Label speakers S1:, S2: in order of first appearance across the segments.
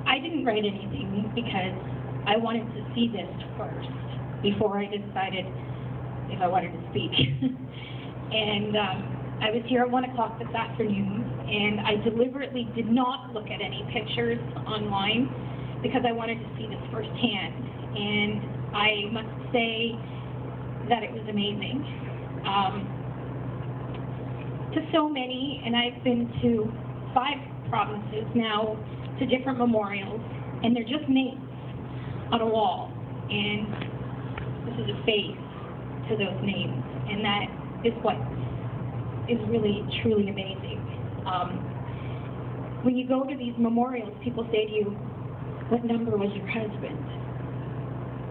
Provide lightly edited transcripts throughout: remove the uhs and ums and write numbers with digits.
S1: I didn't write anything because I wanted to see this first before I decided if I wanted to speak. And I was here at 1 o'clock this afternoon, and I deliberately did not look at any pictures online because I wanted to see this firsthand. And I must say that it was amazing. To so many, and I've been to 5 provinces now, to different memorials, and they're just names on a wall, and this is a face to those names, and that is what is really, truly amazing. When you go to these memorials, people say to you, what number was your husband?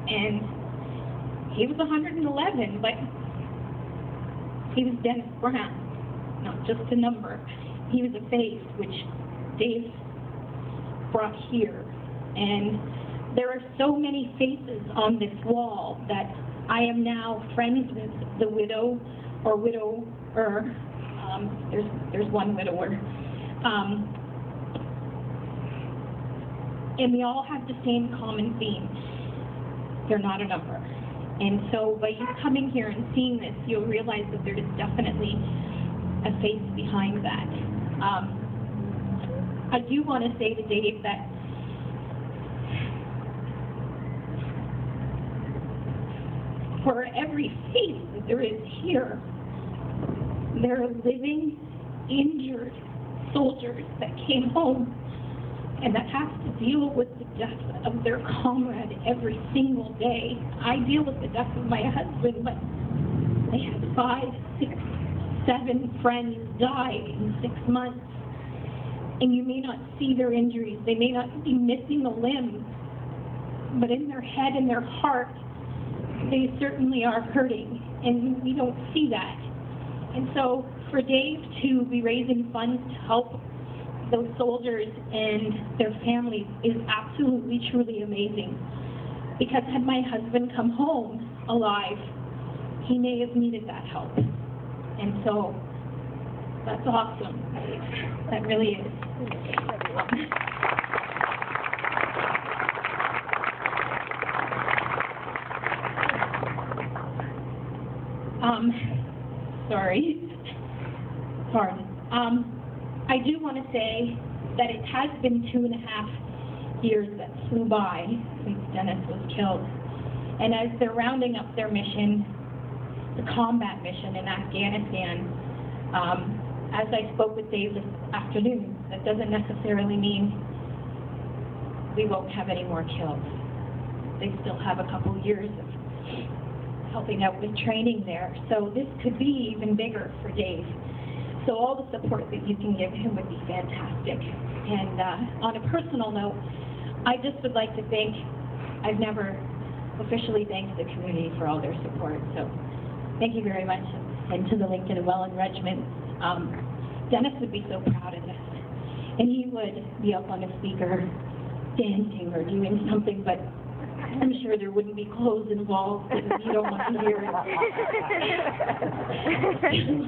S1: And he was 111, but he was Dennis Brown, not just a number. He was a face, which Dave brought here. And there are so many faces on this wall that I am now friends with the widow or widower. There's one widower. And we all have the same common theme. They're not a number. And so by you coming here and seeing this, you'll realize that there is definitely a face behind that. I do want to say to Dave that for every face that there is here, there are living, injured soldiers that came home and that have to deal with the death of their comrade every single day. I deal with the death of my husband, but they had 5, 6, 7 friends die in 6 months. And you may not see their injuries, they may not be missing a limb, but in their head and their heart, they certainly are hurting, and we don't see that. And so for Dave to be raising funds to help those soldiers and their families is absolutely, truly amazing. Because had my husband come home alive, he may have needed that help. And so that's awesome. That really is. Sorry. Pardon. I do want to say that it has been 2.5 years that flew by since Dennis was killed. And as they're rounding up their mission, the combat mission in Afghanistan, as I spoke with Dave this afternoon, that doesn't necessarily mean we won't have any more kills. They still have a couple years of helping out with training there. So this could be even bigger for Dave. So all the support that you can give him would be fantastic. And on a personal note, I just would like to thank, I've never officially thanked the community for all their support. So thank you very much. And to the Lincoln and Welland Regiment. Dennis would be so proud of this. And he would be up on a speaker dancing or doing something, but I'm sure there wouldn't be clothes involved because you don't want to hear it.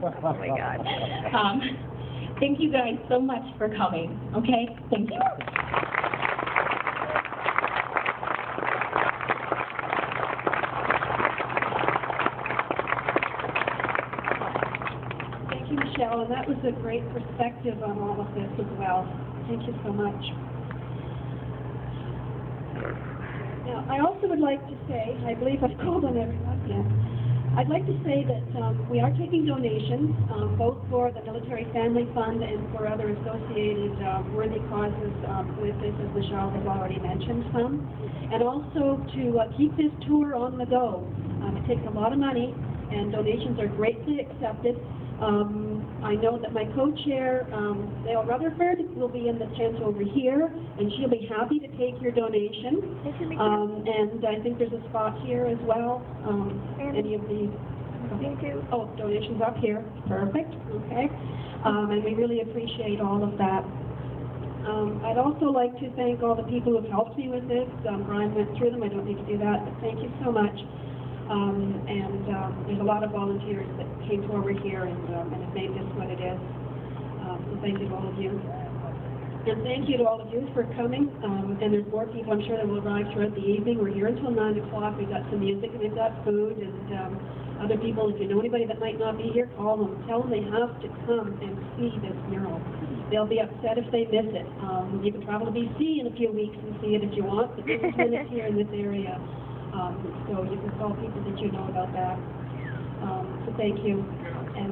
S2: Oh my God.
S1: Thank you guys so much for coming, okay? Thank you.
S3: Thank you, Michelle, and that was a great perspective on all of this as well. Thank you so much. Now, I also would like to say, I believe I've called on everyone, yeah. I'd like to say that we are taking donations, both for the Military Family Fund and for other associated worthy causes with this, as Michelle has already mentioned some, and also to keep this tour on the go. It takes a lot of money, and donations are greatly accepted. I know that my co-chair, Dale Rutherford, will be in the tent over here, and she'll be happy to take your donation. And I think there's a spot here as well. Any of the donations up here. Perfect. Okay. And we really appreciate all of that. I'd also like to thank all the people who've helped me with this. Brian went through them. I don't need to do that, but thank you so much. There's a lot of volunteers that came forward here and have made this what it is. So thank you to all of you. And thank you to all of you for coming. And there's more people, I'm sure, that will arrive throughout the evening. We're here until 9 o'clock. We've got some music and we've got food. And other people, if you know anybody that might not be here, call them. Tell them they have to come and see this mural. They'll be upset if they miss it. You can travel to BC in a few weeks and see it if you want, but this is when it's here in this area. So you can call people that you know about that. So thank you. And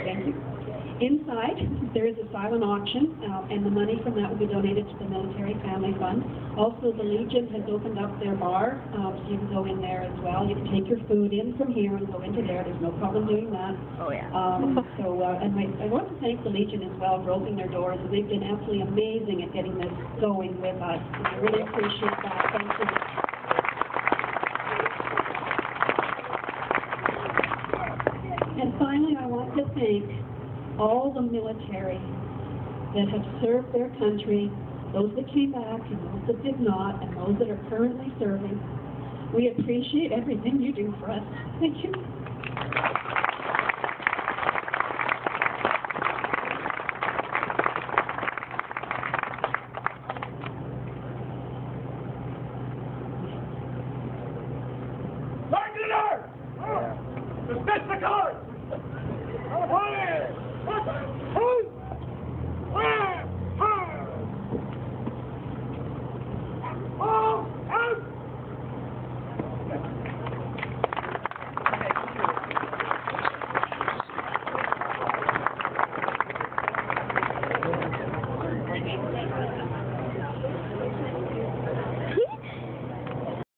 S3: thank you. Inside, there is a silent auction, and the money from that will be donated to the Military Family Fund. Also, the Legion has opened up their bar, so you can go in there as well. You can take your food in from here and go into there. There's no problem doing that.
S2: Oh, yeah.
S3: And I want to thank the Legion as well for opening their doors. They've been absolutely amazing at getting this going with us. I really appreciate that. Thank you. And finally, I want to thank all the military that have served their country, those that came back and those that did not, and those that are currently serving. We appreciate everything you do for us. Thank you.